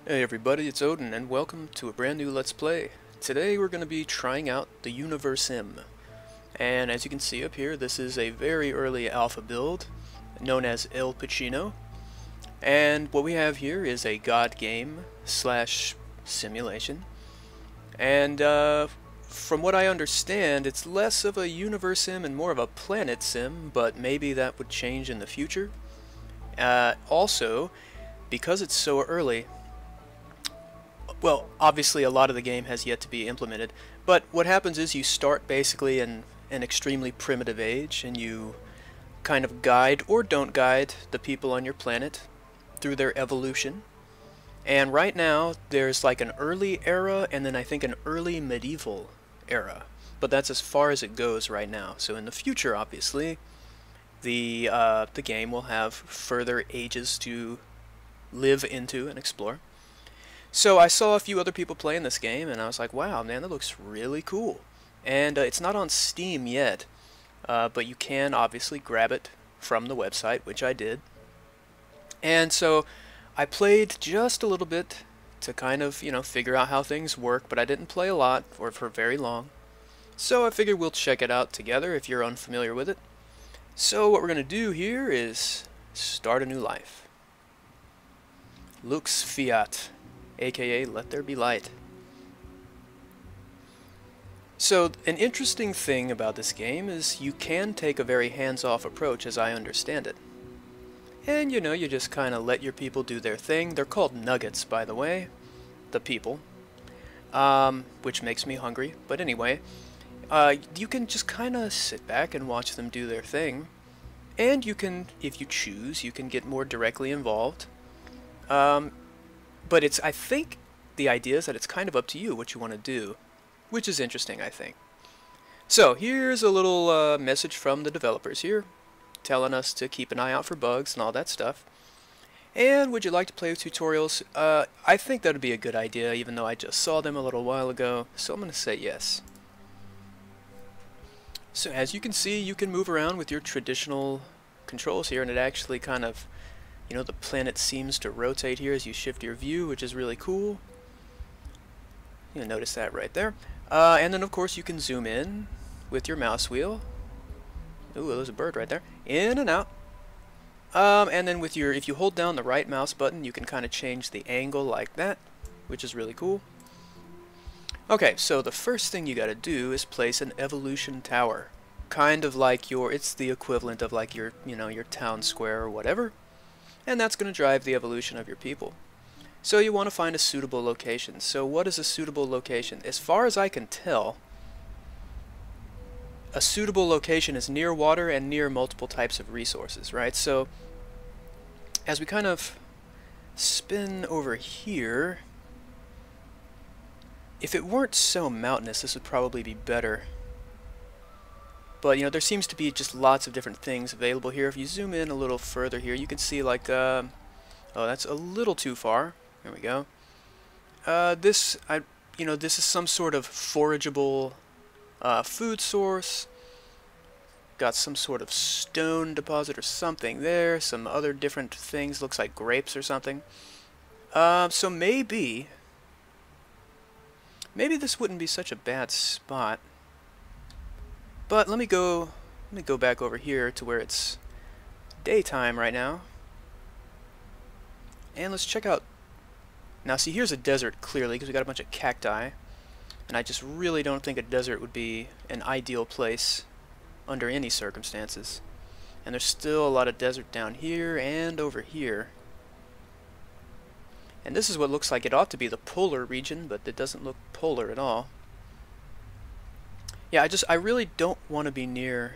Hey everybody, it's Odin, and welcome to a brand new Let's Play. Today we're going to be trying out the Universim. And as you can see up here, this is a very early alpha build, known as El Pacino. And what we have here is a god game slash simulation. And from what I understand, it's less of a Universim and more of a planet sim, but maybe that would change in the future. Also, because it's so early, well, obviously a lot of the game has yet to be implemented, but what happens is you start basically in an extremely primitive age, and you kind of guide or don't guide the people on your planet through their evolution. And right now there's like an early era and then I think an early medieval era, but that's as far as it goes right now. So in the future, obviously, the game will have further ages to live into and explore. So I saw a few other people playing this game, and I was like, wow, man, that looks really cool. And it's not on Steam yet, but you can obviously grab it from the website, which I did. And so I played just a little bit to kind of, figure out how things work, but I didn't play a lot or for very long. So I figured we'll check it out together if you're unfamiliar with it. So what we're going to do here is start a new life. Lux Fiat, aka Let There Be Light. So an interesting thing about this game is you can take a very hands-off approach, as I understand it. And you just kind of let your people do their thing. They're called nuggets, by the way, the people, which makes me hungry. But anyway, you can just kind of sit back and watch them do their thing. And you can, if you choose, you can get more directly involved. But I think the idea is that it's kind of up to you what you want to do, which is interesting, I think. So here's a little message from the developers here, telling us to keep an eye out for bugs and all that stuff. And would you like to play with tutorials? I think that would be a good idea, even though I just saw them a little while ago, so I'm going to say yes. So as you can see, you can move around with your traditional controls here, and it actually kind of, the planet seems to rotate here as you shift your view, which is really cool. You'll notice that right there. And then of course you can zoom in with your mouse wheel. Ooh, there's a bird right there. In and out. And then with if you hold down the right mouse button, you can kind of change the angle like that, which is really cool. Okay, so the first thing you gotta do is place an evolution tower. Kind of like it's the equivalent of like your town square or whatever. And that's going to drive the evolution of your people. So you want to find a suitable location. So what is a suitable location? As far as I can tell, a suitable location is near water and near multiple types of resources, right? So as we kind of spin over here, if it weren't so mountainous, this would probably be better. But there seems to be just lots of different things available here. If you zoom in a little further here, you can see like, oh, that's a little too far. There we go. This is some sort of forageable food source. Got some sort of stone deposit or something there. Some other different things. Looks like grapes or something. So maybe this wouldn't be such a bad spot. But let me go back over here to where it's daytime right now. And let's check out. Now see, here's a desert clearly because we got a bunch of cacti. And I just really don't think a desert would be an ideal place under any circumstances. And there's still a lot of desert down here and over here. And this is what looks like it ought to be the polar region, but it doesn't look polar at all. Yeah, I really don't want to be near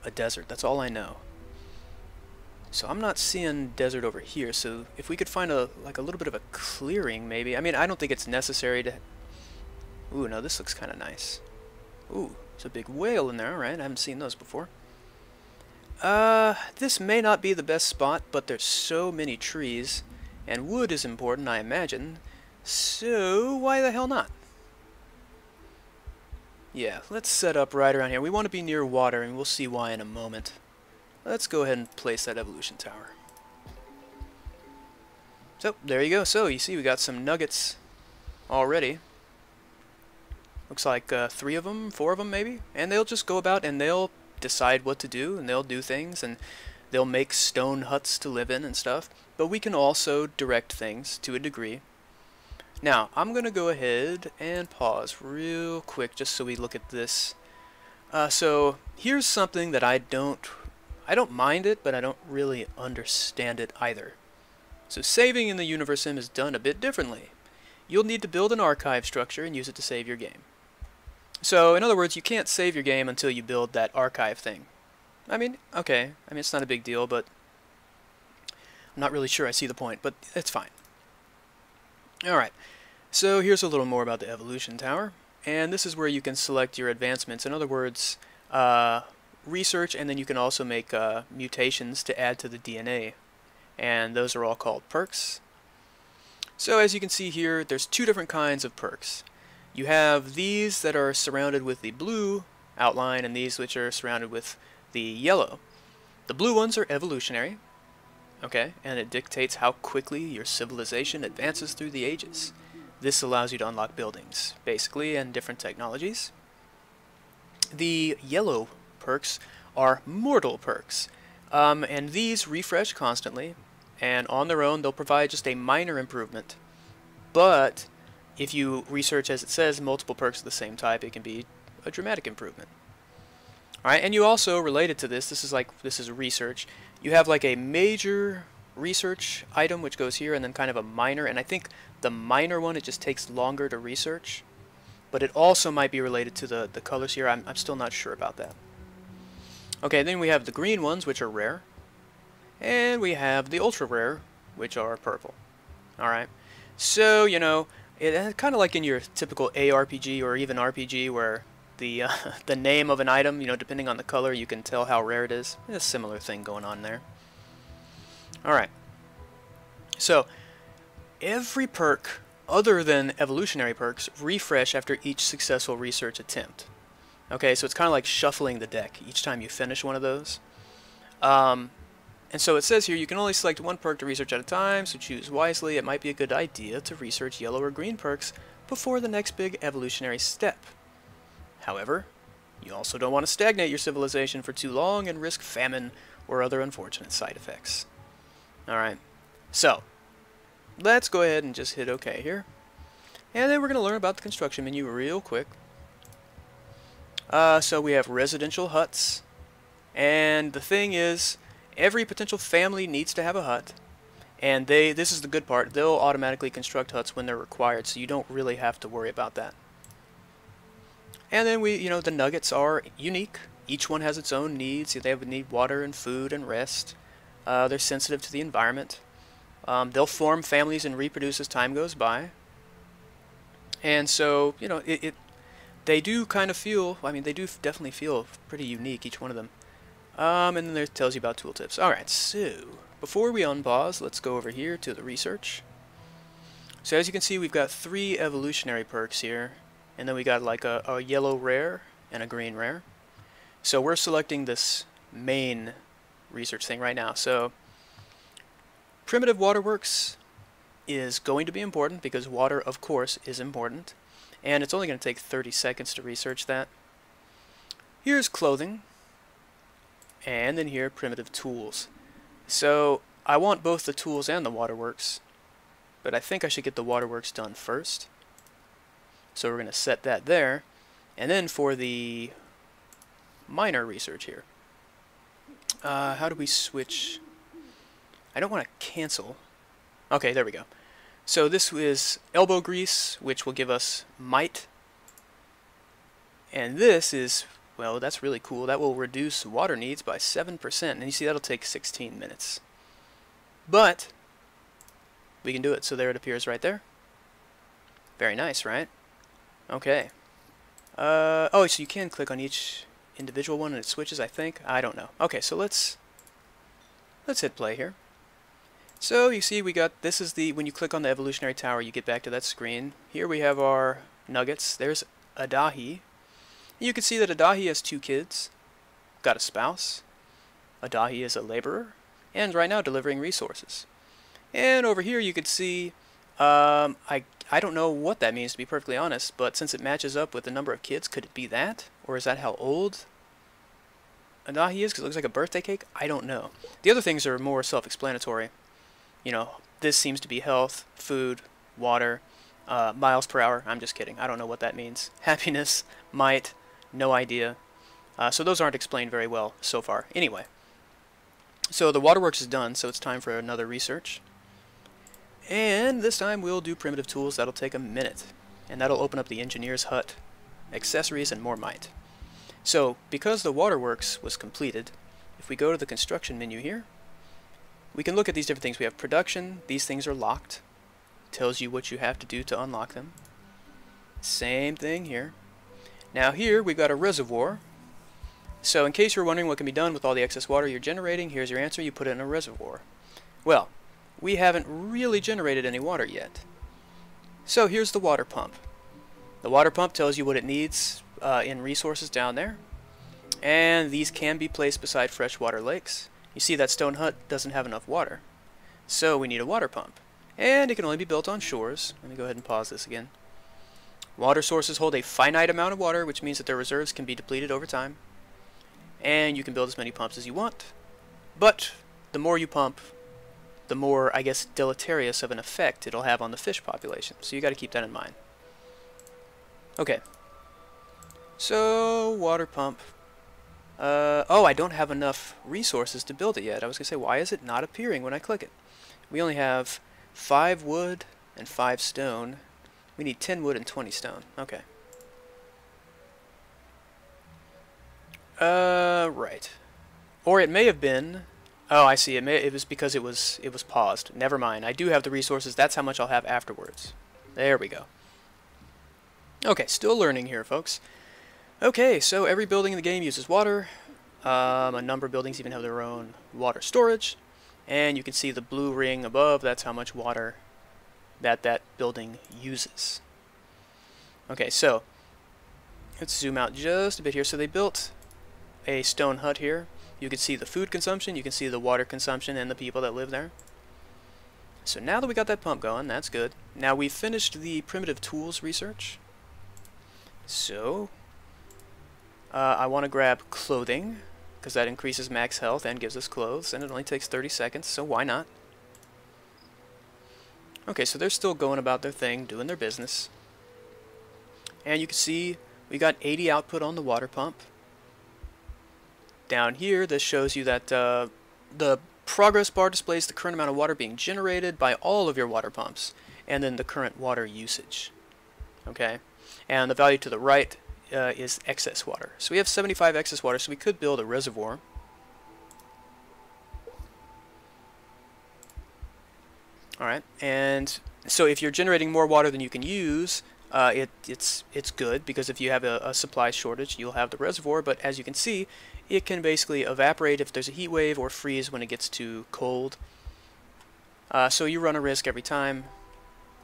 a desert. That's all I know. So I'm not seeing desert over here. So if we could find a little bit of a clearing, maybe. I mean, I don't think it's necessary to. Ooh, no, this looks kind of nice. Ooh, there's a big whale in there. All right, I haven't seen those before. This may not be the best spot, but there's so many trees, and wood is important, I imagine. So why the hell not? Yeah, let's set up right around here. We want to be near water, and we'll see why in a moment. Let's go ahead and place that evolution tower. So there you go. So you see we got some nuggets already. Looks like 3 of them, 4 of them maybe, and they'll just go about and they'll decide what to do, and they'll do things, and they'll make stone huts to live in and stuff. But we can also direct things to a degree. Now I'm gonna go ahead and pause real quick just so we look at this. So here's something that I don't mind it, but I don't really understand it either. So saving in the Universim is done a bit differently. You'll need to build an archive structure and use it to save your game. So in other words, you can't save your game until you build that archive thing. I mean, okay, it's not a big deal, but I'm not really sure I see the point, but it's fine. Alright, so here's a little more about the evolution tower, and this is where you can select your advancements. In other words, research, and then you can also make mutations to add to the DNA, and those are all called perks. So as you can see here, there's 2 different kinds of perks. You have these that are surrounded with the blue outline, and these which are surrounded with the yellow. The blue ones are evolutionary, okay, and it dictates how quickly your civilization advances through the ages. This allows you to unlock buildings, basically, and different technologies. The yellow perks are mortal perks, and these refresh constantly, and on their own they'll provide just a minor improvement. But if you research, as it says, multiple perks of the same type, it can be a dramatic improvement. Alright, and you also, related to this, this is research, you have like a major research item which goes here, and then kind of a minor, and I think the minor one, it just takes longer to research, but it also might be related to the colors here. I'm still not sure about that. Okay, then we have the green ones, which are rare, and we have the ultra rare, which are purple. Alright, so, you know, it's kind of like in your typical ARPG or even RPG where the the name of an item, you know, depending on the color, you can tell how rare it is. There's a similar thing going on there. Alright, so every perk other than evolutionary perks refresh after each successful research attempt. Okay, so it's kind of like shuffling the deck each time you finish one of those. And so it says here you can only select 1 perk to research at a time, so choose wisely. It might be a good idea to research yellow or green perks before the next big evolutionary step. However, you also don't want to stagnate your civilization for too long and risk famine or other unfortunate side effects. Alright, so let's go ahead and just hit OK here. And then we're going to learn about the construction menu real quick. So we have residential huts, and the thing is, every potential family needs to have a hut, and this is the good part, they'll automatically construct huts when they're required, so you don't really have to worry about that. And then the nuggets are unique. Each one has its own needs. They would need water and food and rest. They're sensitive to the environment. They'll form families and reproduce as time goes by. And so, you know, they do kind of feel, they do definitely feel pretty unique, each one of them. And then there tells you about tooltips. Alright, so before we unpause, let's go over here to the research. So as you can see, we've got 3 evolutionary perks here, and then we got like a yellow rare and a green rare. So we're selecting this main research thing right now. So primitive waterworks is going to be important because water, of course, is important, and it's only going to take 30 seconds to research that. Here's clothing. And then here, primitive tools. So I want both the tools and the waterworks, but I think I should get the waterworks done first. So we're going to set that there. And then for the minor research here, how do we switch? I don't want to cancel. Okay, there we go. So this is elbow grease, which will give us might. And this is, well, that's really cool. That will reduce water needs by 7%. And you see, that'll take 16 minutes. But we can do it. So there it appears right there. Very nice, right? Okay. Oh, so you can click on each individual one and it switches, I think. I don't know. Okay, so let's hit play here. So you see we got, this is the, when you click on the evolutionary tower, you get back to that screen. Here we have our nuggets. There's Adahi. You can see that Adahi has 2 kids, got a spouse. Adahi is a laborer, and right now delivering resources. And over here you could see, I don't know what that means, to be perfectly honest, but since it matches up with the number of kids, could it be that? Or is that how old Anahi is? Because it looks like a birthday cake? I don't know. The other things are more self-explanatory. You know, this seems to be health, food, water, miles per hour. I'm just kidding. I don't know what that means. Happiness, might, no idea. So those aren't explained very well so far. Anyway, so the waterworks is done, so it's time for another research. And this time we'll do primitive tools. That'll take a minute. And that'll open up the engineer's hut, accessories, and more might. So, because the waterworks was completed, if we go to the construction menu here, we can look at these different things. We have production. These things are locked. Tells you what you have to do to unlock them. Same thing here. Now here we've got a reservoir. So in case you're wondering what can be done with all the excess water you're generating, here's your answer. You put it in a reservoir. Well, we haven't really generated any water yet. So here's the water pump. The water pump tells you what it needs in resources down there. And these can be placed beside freshwater lakes. You see that stone hut doesn't have enough water. So we need a water pump. And it can only be built on shores. Let me go ahead and pause this again. Water sources hold a finite amount of water, which means that their reserves can be depleted over time. And you can build as many pumps as you want. But the more you pump, the more, I guess, deleterious of an effect it'll have on the fish population. So you got to keep that in mind. Okay. So, water pump. Oh, I don't have enough resources to build it yet. I was going to say, why is it not appearing when I click it? We only have 5 wood and 5 stone. We need 10 wood and 20 stone. Okay. Right. Or it may have been... Oh, I see. It was because it was paused. Never mind. I do have the resources. That's how much I'll have afterwards. There we go. Okay, still learning here, folks. Okay, so every building in the game uses water. A number of buildings even have their own water storage. And you can see the blue ring above. That's how much water that building uses. Okay, so let's zoom out just a bit here. So they built a stone hut here. You can see the food consumption, you can see the water consumption, and the people that live there. So now that we got that pump going, that's good. Now we've finished the primitive tools research. So I want to grab clothing, because that increases max health and gives us clothes, and it only takes 30 seconds, so why not? Okay, so they're still going about their thing, doing their business. And you can see we got 80 output on the water pump. Down here, this shows you that the progress bar displays the current amount of water being generated by all of your water pumps, and then the current water usage. Okay, and the value to the right is excess water. So we have 75 excess water, so we could build a reservoir. Alright, and so if you're generating more water than you can use, it's good, because if you have a supply shortage, you'll have the reservoir, but as you can see, it can basically evaporate if there's a heat wave or freeze when it gets too cold. So you run a risk every time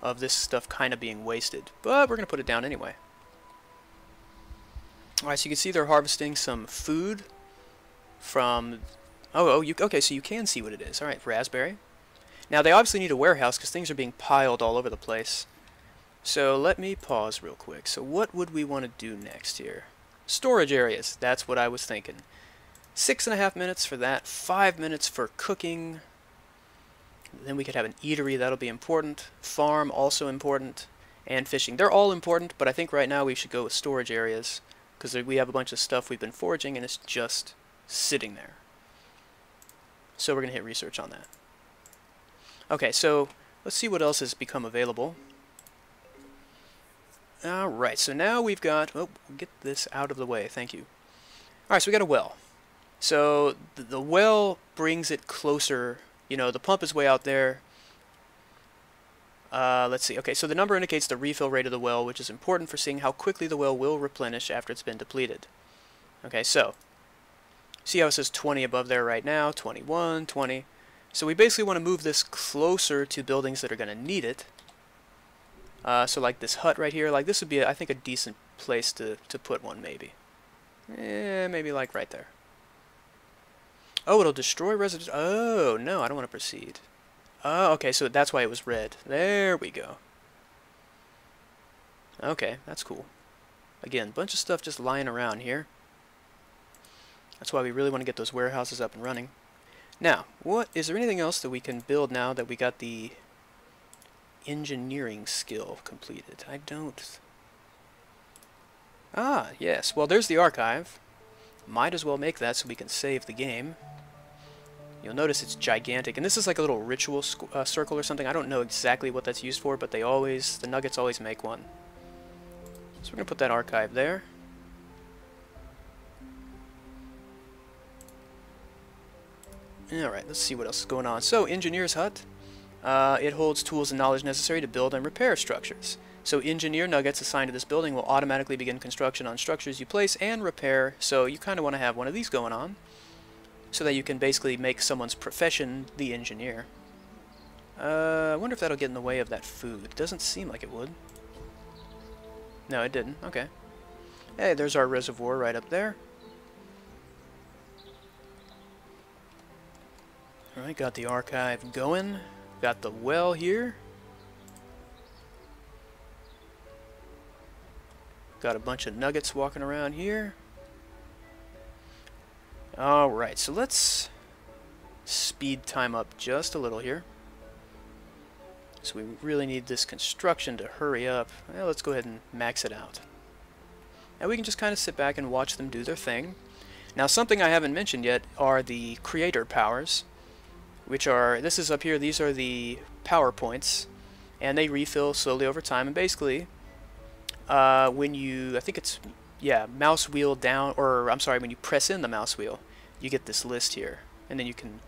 of this stuff kind of being wasted, but we're going to put it down anyway. Alright, so you can see they're harvesting some food from... okay, so you can see what it is. Alright, raspberry. Now they obviously need a warehouse because things are being piled all over the place. So let me pause real quick. So what would we want to do next here? Storage areas, that's what I was thinking. 6.5 minutes for that, 5 minutes for cooking. Then we could have an eatery, that'll be important. Farm, also important. And fishing. They're all important, but I think right now we should go with storage areas, because we have a bunch of stuff we've been foraging and it's just sitting there. So we're going to hit research on that. Okay, so let's see what else has become available. Alright, so now we've got... Oh, get this out of the way, thank you. Alright, so we got a well. So the well brings it closer. You know, the pump is way out there. Let's see. Okay, so the number indicates the refill rate of the well, which is important for seeing how quickly the well will replenish after it's been depleted. Okay, so see how it says 20 above there right now, 21, 20. So we basically want to move this closer to buildings that are going to need it. So like this hut right here, like this would be, I think, a decent place to put one, maybe. Maybe like right there. Oh, it'll destroy residential... Oh, no, I don't want to proceed. Oh, okay, so that's why it was red. There we go. Okay, that's cool. Again, bunch of stuff just lying around here. That's why we really want to get those warehouses up and running. Now, is there anything else that we can build now that we got the engineering skill completed? I don't... Ah, yes. Well, there's the archive. Might as well make that so we can save the game. You'll notice it's gigantic, and this is like a little ritual circle or something. I don't know exactly what that's used for, but the Nuggets always make one. So we're going to put that archive there. Alright, let's see what else is going on. So, Engineer's Hut. It holds tools and knowledge necessary to build and repair structures. So engineer nuggets assigned to this building will automatically begin construction on structures you place and repair, so you kind of want to have one of these going on, so that you can basically make someone's profession the engineer. I wonder if that'll get in the way of that food. Doesn't seem like it would. No, it didn't. Okay. Hey, there's our reservoir right up there. Alright, got the archive going. Got the well here. Got a bunch of nuggets walking around here. Alright, so let's speed time up just a little here. So we really need this construction to hurry up. Well, let's go ahead and max it out. And we can just kind of sit back and watch them do their thing. Now, something I haven't mentioned yet are the creator powers, which are, this is up here, these are the power points, and they refill slowly over time. And basically, when you, I think it's, yeah, mouse wheel down, or I'm sorry, when you press in the mouse wheel, you get this list here, and then you can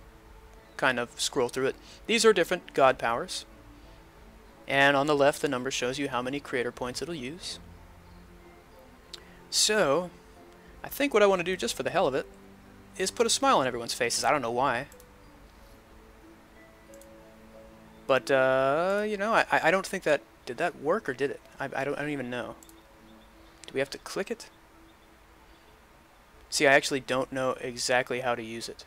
kind of scroll through it. These are different god powers, and on the left the number shows you how many creator points it'll use. So, I think what I want to do just for the hell of it is put a smile on everyone's faces. I don't know why. But, you know, I don't think that... Did that work, or did it? I don't even know. Do we have to click it? See, I actually don't know exactly how to use it.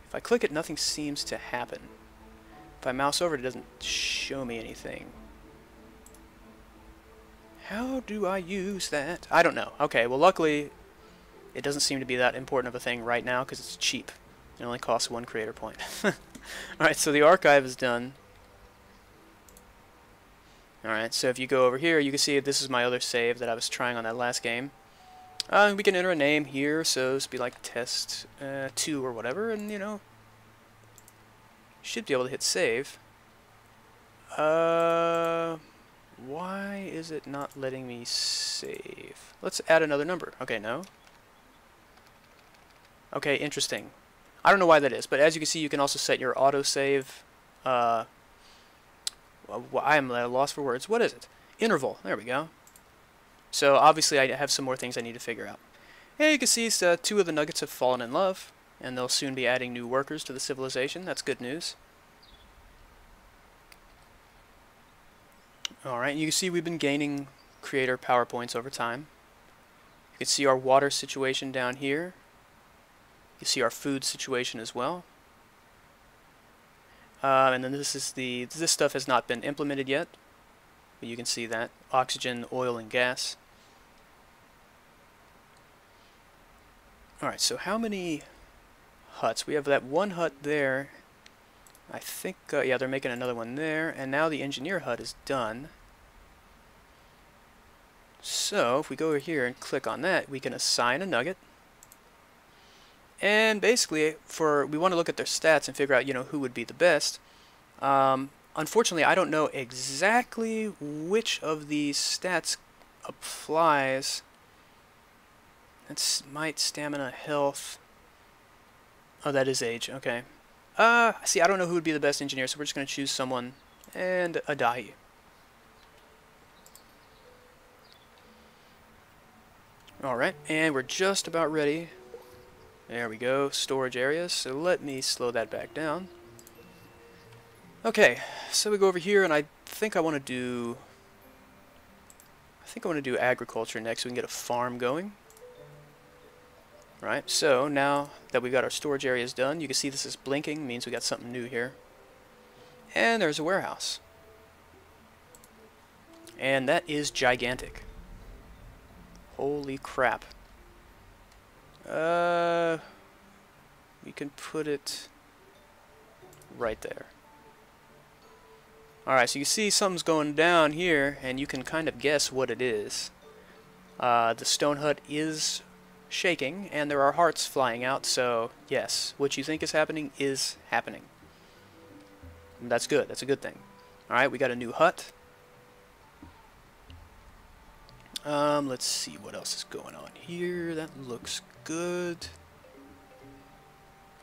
If I click it, nothing seems to happen. If I mouse over it, it doesn't show me anything. How do I use that? I don't know. Okay, well, luckily, it doesn't seem to be that important of a thing right now, because it's cheap. It only costs 1 creator point. Alright, so the archive is done. Alright, so if you go over here, you can see this is my other save that I was trying on that last game. We can enter a name here, so this would be like test 2 or whatever, and you know, should be able to hit save. Why is it not letting me save? Let's add another number. Okay, no. Okay, interesting. I don't know why that is, but as you can see, you can also set your autosave. I am at a loss for words. What is it? Interval. There we go. So obviously I have some more things I need to figure out. And you can see 2 of the nuggets have fallen in love, and they'll soon be adding new workers to the civilization. That's good news. Alright, you can see we've been gaining creator power points over time. You can see our water situation down here. You see our food situation as well. And then this stuff has not been implemented yet, but you can see that. Oxygen, oil, and gas. Alright, so how many huts? We have that one hut there. I think, yeah, they're making another one there, and now the engineer hut is done. So, if we go over here and click on that, we can assign a nugget. And basically, we want to look at their stats and figure out, you know, who would be the best. Unfortunately, I don't know exactly which of these stats applies. That's might, stamina, health. Oh, that is age. Okay. See, I don't know who would be the best engineer, so we're just going to choose someone and a Dahi. Alright, and we're just about ready. There we go, storage areas. So let me slow that back down. Okay, so we go over here, and I think I want to do agriculture next, so we can get a farm going. Right, so now that we've got our storage areas done, you can see this is blinking, means we got something new here. And there's a warehouse. And that is gigantic. Holy crap. We can put it right there. Alright, so you see something's going down here, and you can kind of guess what it is. The stone hut is shaking, and there are hearts flying out, so yes, what you think is happening is happening. And that's good, that's a good thing. Alright, we got a new hut. Let's see what else is going on here. That looks good.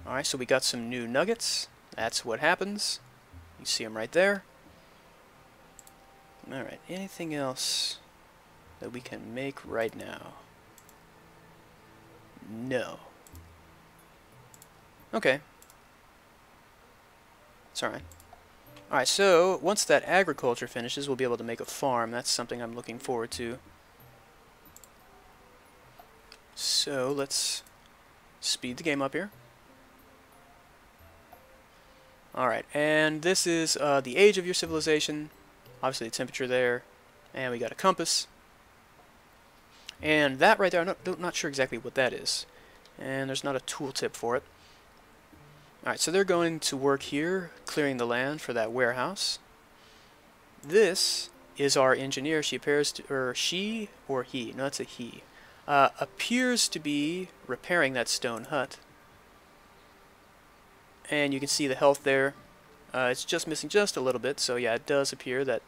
Alright, so we got some new nuggets. That's what happens. You see them right there. Alright, anything else that we can make right now? No. Okay. It's alright. Alright, so once that agriculture finishes, we'll be able to make a farm. That's something I'm looking forward to. So let's speed the game up here. Alright, and this is the age of your civilization. Obviously the temperature there. And we got a compass. And that right there, I'm not sure exactly what that is. And there's not a tooltip for it. Alright, so they're going to work here, clearing the land for that warehouse. This is our engineer. She appears to, or she or he, no, it's a he, appears to be repairing that stone hut. And you can see the health there. It's just missing just a little bit, so yeah, it does appear that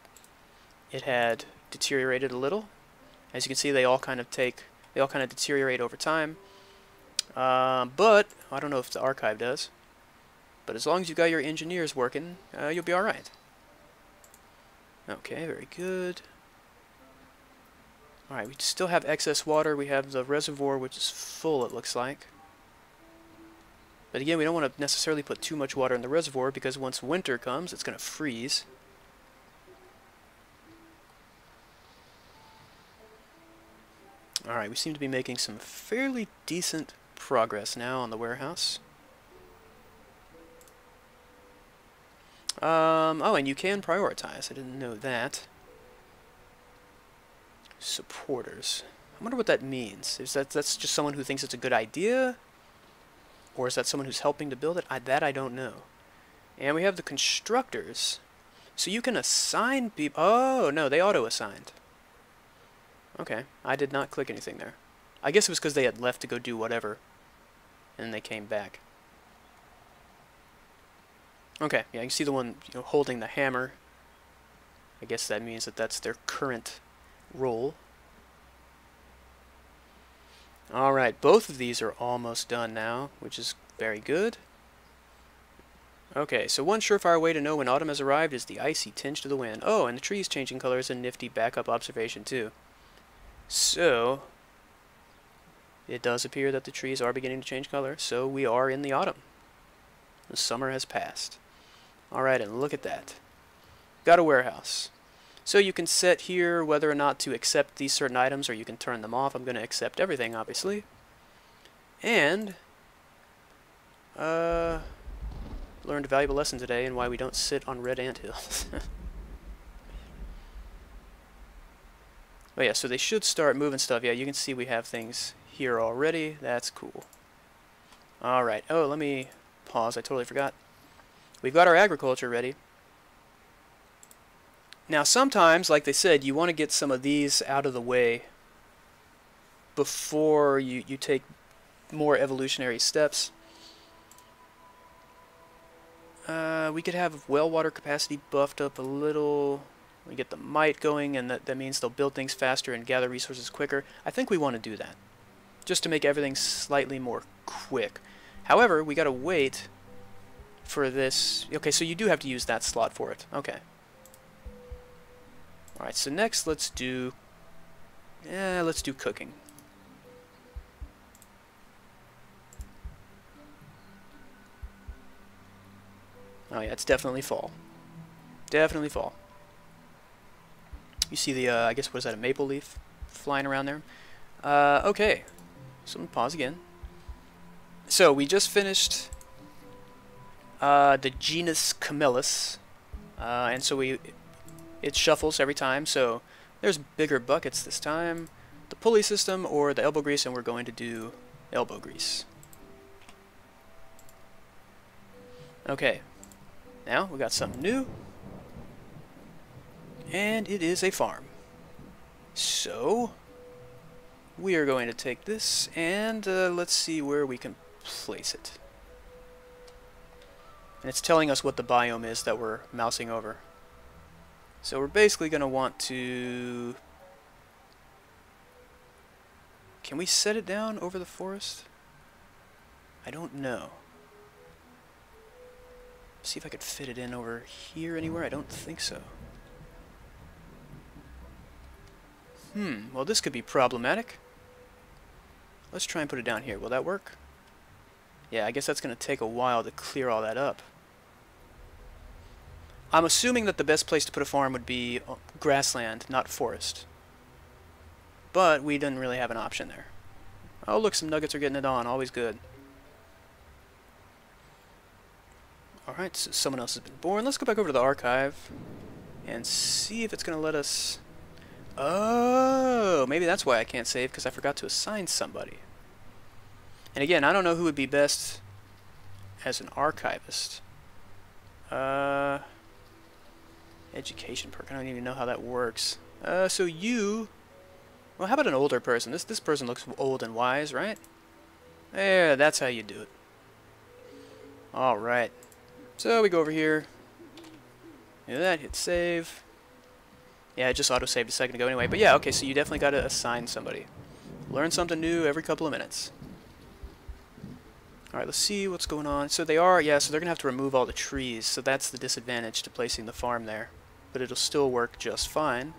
it had deteriorated a little. As you can see, they all kind of deteriorate over time. But I don't know if the archive does. But as long as you've got your engineers working, you'll be alright. Okay, very good. Alright, we still have excess water. We have the reservoir, which is full, it looks like. But again, we don't want to necessarily put too much water in the reservoir, because once winter comes, it's going to freeze. Alright, we seem to be making some fairly decent progress now on the warehouse. Oh, and you can prioritize. I didn't know that. Supporters. I wonder what that means. Is that's just someone who thinks it's a good idea? Or is that someone who's helping to build it? That I don't know. And we have the constructors. So you can assign people. Oh, no, they auto-assigned. Okay, I did not click anything there. I guess it was because they had left to go do whatever. And they came back. Okay, yeah, you can see the one holding the hammer. I guess that means that that's their current role. Alright, both of these are almost done now, which is very good. Okay, so one surefire way to know when autumn has arrived is the icy tinge to the wind. Oh, and the trees changing color is a nifty backup observation too. So, it does appear that the trees are beginning to change color, so we are in the autumn. The summer has passed. Alright, and look at that. Got a warehouse. So you can set here whether or not to accept these certain items, or you can turn them off. I'm going to accept everything, obviously. And learned a valuable lesson today in why we don't sit on red anthills. Oh yeah, so they should start moving stuff. Yeah, you can see we have things here already. That's cool. Alright, oh, let me pause. I totally forgot. We've got our agriculture ready. Now sometimes, like they said, you want to get some of these out of the way before you take more evolutionary steps. We could have well water capacity buffed up a little. We get the might going, and that means they'll build things faster and gather resources quicker. I think we want to do that, just to make everything slightly more quick. However, we gotta wait for this. Okay, so you do have to use that slot for it. Okay. Alright, so next let's do cooking. Oh yeah, it's definitely fall. Definitely fall. You see the, I guess, what is that, a maple leaf flying around there? Okay. So I'm gonna pause again. So we just finished the genus Camelus, And so it shuffles every time, so there's bigger buckets this time. The pulley system or the elbow grease, and we're going to do elbow grease. Okay, now we got something new, and it is a farm. So we are going to take this and let's see where we can place it. And it's telling us what the biome is that we're mousing over. So we're basically going to want to... Can we set it down over the forest? I don't know. See if I could fit it in over here anywhere. I don't think so. Well, this could be problematic. Let's try and put it down here. Will that work? Yeah, I guess that's going to take a while to clear all that up. I'm assuming that the best place to put a farm would be grassland, not forest. But we didn't really have an option there. Oh, look, some nuggets are getting it on. Always good. Alright, so someone else has been born. Let's go back over to the archive and see if it's going to let us... Oh, maybe that's why I can't save, because I forgot to assign somebody. And again, I don't know who would be best as an archivist. Education perk. I don't even know how that works. So you... Well, how about an older person? This person looks old and wise, right? Yeah, that's how you do it. Alright. So we go over here. Do that, hit save. Yeah, it just auto-saved a second ago anyway. But yeah, okay, so you definitely got to assign somebody. Learn something new every couple of minutes. Alright, let's see what's going on. So they are, yeah, so they're going to have to remove all the trees. So that's the disadvantage to placing the farm there. But it'll still work just fine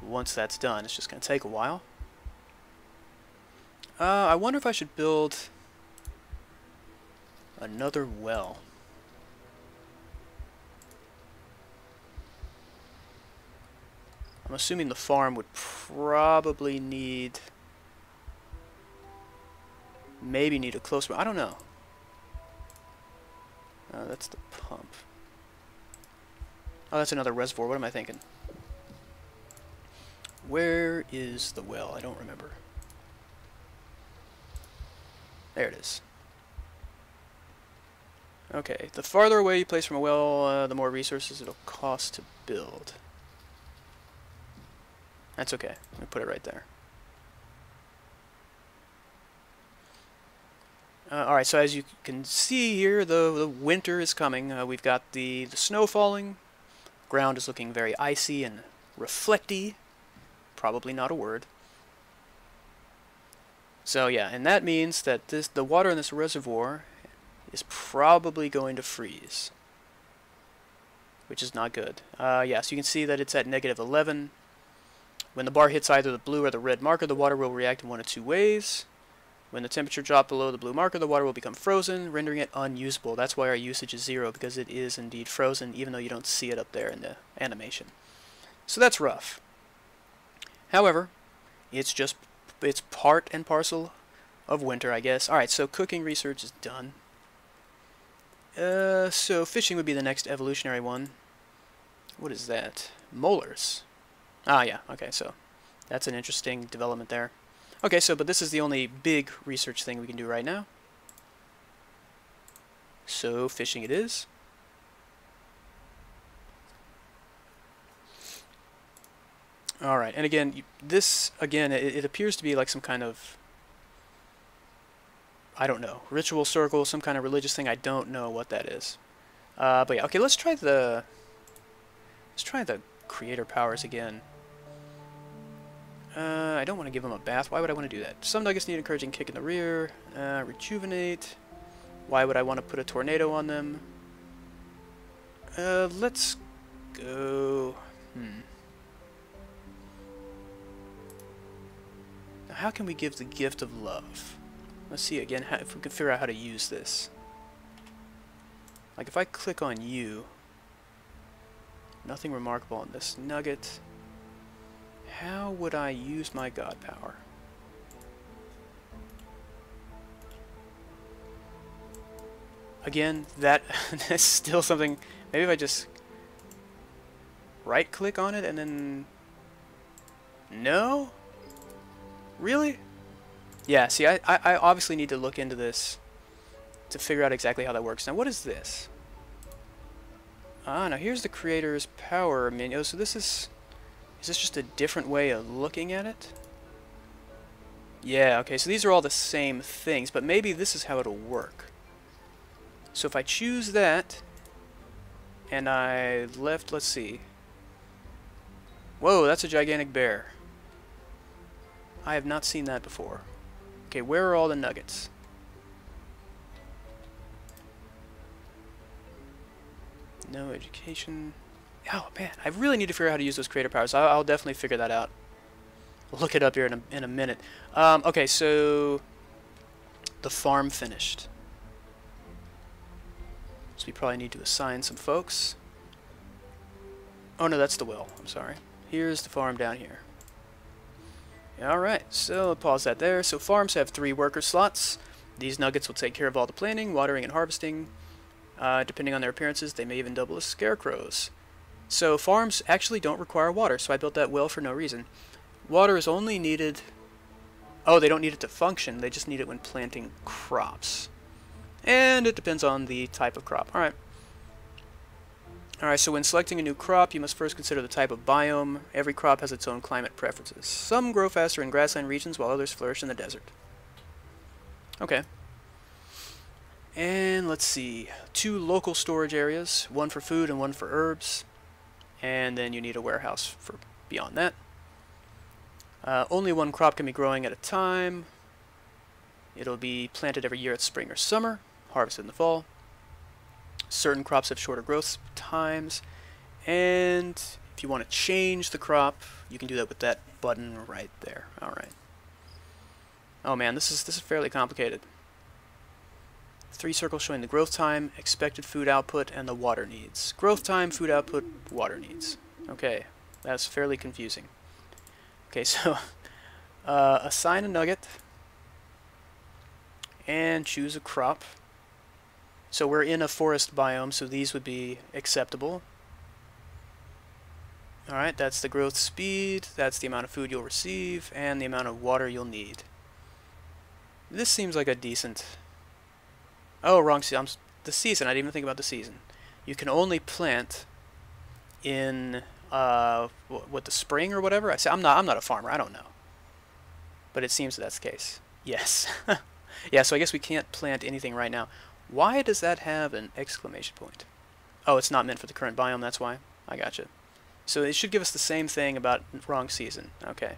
once that's done. It's just going to take a while. I wonder if I should build another well. I'm assuming the farm would probably need... Maybe need a close one. I don't know. That's the pump. Oh, that's another reservoir. What am I thinking? Where is the well? I don't remember. There it is. Okay, the farther away you place from a well, the more resources it'll cost to build. That's okay. Let me put it right there. Alright, so as you can see here, the winter is coming. We've got the snow falling. Ground is looking very icy and reflecty. Probably not a word. So yeah, and that means that the water in this reservoir is probably going to freeze, which is not good. Yeah, so you can see that it's at -11. When the bar hits either the blue or the red marker, the water will react in one of two ways. When the temperature drops below the blue marker, the water will become frozen, rendering it unusable. That's why our usage is 0, because it is indeed frozen, even though you don't see it up there in the animation. So that's rough. However, it's part and parcel of winter, I guess. Alright, so cooking research is done. So fishing would be the next evolutionary one. What is that? Molars. Ah, yeah, okay, so that's an interesting development there. Okay, so, but this is the only big research thing we can do right now. So, fishing it is. Alright, and again, it appears to be like some kind of, I don't know, ritual circle, some kind of religious thing. I don't know what that is. But yeah, okay, let's try the creator powers again. I don't want to give them a bath. Why would I want to do that? Some nuggets need encouraging kick in the rear. Rejuvenate. Why would I want to put a tornado on them? Let's go... Now, how can we give the gift of love? Let's see again if we can figure out how to use this. Like if I click on you, nothing remarkable on this nugget. How would I use my god power? Again, that's still something. Maybe if I just right click on it and then... No? Really? Yeah, see, I obviously need to look into this to figure out exactly how that works. Now, what is this? Ah, now here's the creator's power menu. Oh, so this is this just a different way of looking at it? Yeah, okay, so these are all the same things, but maybe this is how it'll work. So if I choose that, and I left, let's see. Whoa, that's a gigantic bear. I have not seen that before. Okay, where are all the nuggets? No education. Oh man, I really need to figure out how to use those creator powers. I'll definitely figure that out. We'll look it up here in a minute. Okay, so the farm finished. So we probably need to assign some folks. Oh no, that's the well. I'm sorry. Here's the farm down here. Alright, so pause that there. So farms have 3 worker slots. These nuggets will take care of all the planting, watering, and harvesting. Depending on their appearances, they may even double as scarecrows. So farms actually don't require water, so I built that well for no reason. Water is only needed... Oh, they don't need it to function, they just need it when planting crops. And it depends on the type of crop. Alright. Alright, so when selecting a new crop, you must first consider the type of biome. Every crop has its own climate preferences. Some grow faster in grassland regions, while others flourish in the desert. Okay. And let's see. 2 local storage areas, 1 for food and 1 for herbs. And then you need a warehouse for beyond that. Only 1 crop can be growing at a time. It'll be planted every year at spring or summer, harvested in the fall. Certain crops have shorter growth times, and if you want to change the crop, you can do that with that button right there. Alright. Oh man, this is fairly complicated. 3 circles showing the growth time, expected food output, and the water needs. Growth time, food output, water needs. Okay, that's fairly confusing. Okay, so assign a nugget and choose a crop. So we're in a forest biome, so these would be acceptable. Alright, that's the growth speed, that's the amount of food you'll receive, and the amount of water you'll need. This seems like a decent... Oh, wrong season. The season, I didn't even think about the season. You can only plant in, what, the spring or whatever? I'm not a farmer, I don't know. But it seems that's the case. Yes. Yeah, so I guess we can't plant anything right now. Why does that have an exclamation point? Oh, it's not meant for the current biome, that's why. I gotcha. So it should give us the same thing about wrong season. Okay.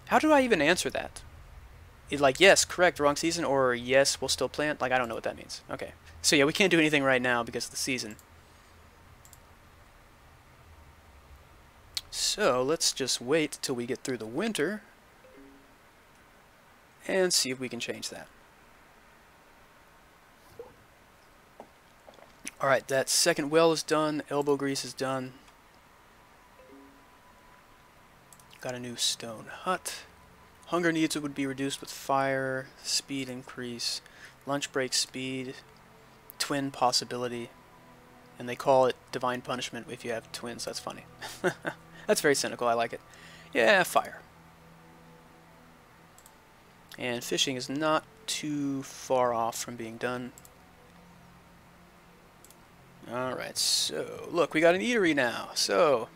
How do I even answer that? Like, yes, correct, wrong season, or yes, we'll still plant? Like, I don't know what that means. Okay. So yeah, we can't do anything right now because of the season. So let's just wait till we get through the winter and see if we can change that. Alright, that second well is done, elbow grease is done. Got a new stone hut. Hunger needs would be reduced with fire, speed increase, lunch break speed, twin possibility, and they call it divine punishment if you have twins. That's funny. That's very cynical, I like it. Yeah, fire. And fishing is not too far off from being done. Alright, so, look, we got an eatery now. So,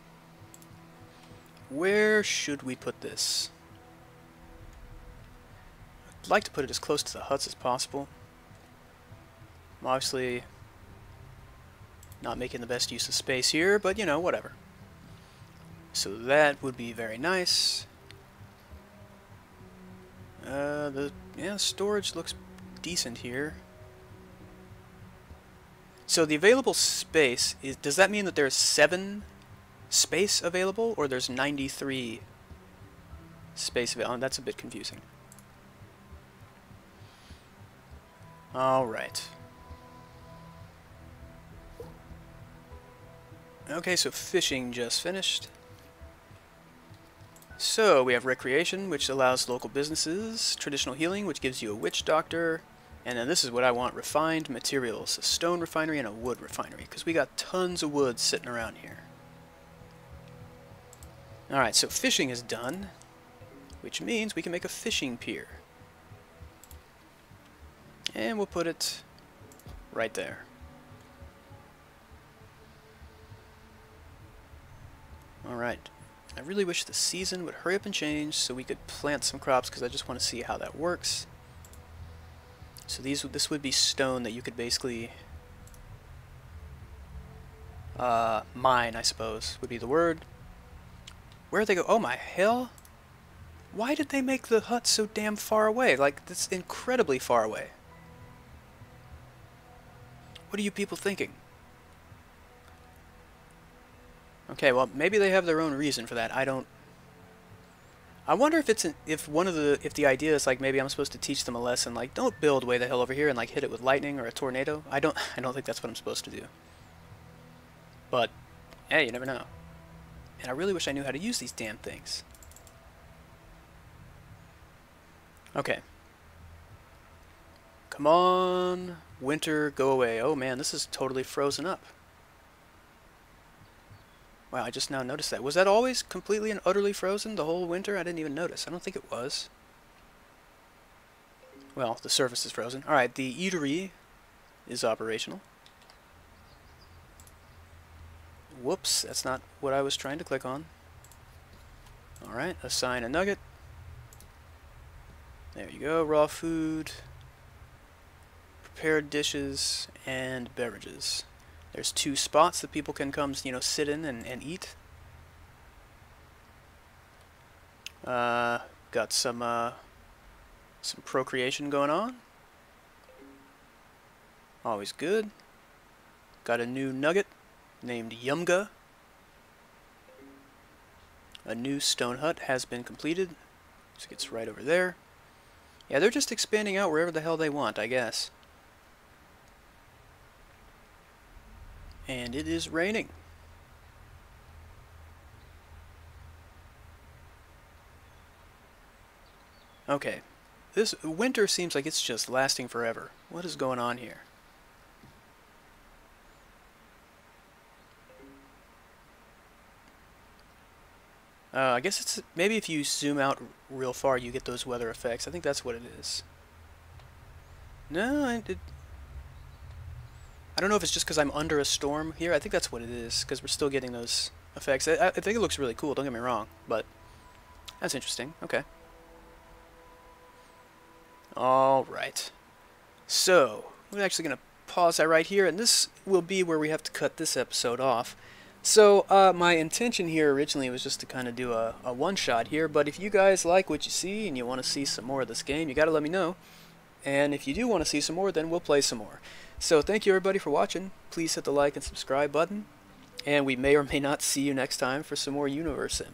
where should we put this? I'd like to put it as close to the huts as possible. I'm obviously not making the best use of space here, but, you know, whatever. So that would be very nice. Yeah, storage looks decent here. So the available space, does that mean that there's 7 space available, or there's 93 space available? Oh, that's a bit confusing. Alright. Okay, so fishing just finished. So we have recreation, which allows local businesses, traditional healing, which gives you a witch doctor, And then this is what I want, refined materials, a stone refinery and a wood refinery, because we got tons of wood sitting around here. Alright, so fishing is done, which means we can make a fishing pier. And we'll put it right there. Alright, I really wish the season would hurry up and change so we could plant some crops, because I just want to see how that works. So this would be stone that you could basically mine, I suppose, would be the word. Where'd they go? Oh my hell! Why did they make the hut so damn far away? Like, that's incredibly far away. What are you people thinking? Okay, well, maybe they have their own reason for that. I wonder if if the idea is like maybe I'm supposed to teach them a lesson, like don't build way the hell over here and like hit it with lightning or a tornado. I don't think that's what I'm supposed to do. But hey, you never know. And I really wish I knew how to use these damn things. Okay. Come on, winter, go away. Oh man, this is totally frozen up. Wow, I just now noticed that. Was that always completely and utterly frozen the whole winter? I didn't even notice. I don't think it was. Well, the surface is frozen. Alright, the eatery is operational. Whoops, that's not what I was trying to click on. Alright, assign a nugget. There you go, raw food, prepared dishes, and beverages. There's 2 spots that people can come, you know, sit in and eat. Got some procreation going on. Always good. Got a new nugget named Yumga. A new stone hut has been completed. So it gets right over there. Yeah, they're just expanding out wherever the hell they want, I guess. And it is raining. Okay, this winter seems like it's just lasting forever. What is going on here? I guess it's maybe if you zoom out real far you get those weather effects. I think that's what it is. No, I don't know if it's just because I'm under a storm here. I think that's what it is, because we're still getting those effects. I think it looks really cool, don't get me wrong, but that's interesting. Okay. Alright. So, we're actually going to pause that right here, and this will be where we have to cut this episode off. So, my intention here originally was just to kind of do a one-shot here, but if you guys like what you see and you want to see some more of this game, you got to let me know. And if you do want to see some more, then we'll play some more. So thank you everybody for watching. Please hit the like and subscribe button. And we may or may not see you next time for some more Universim.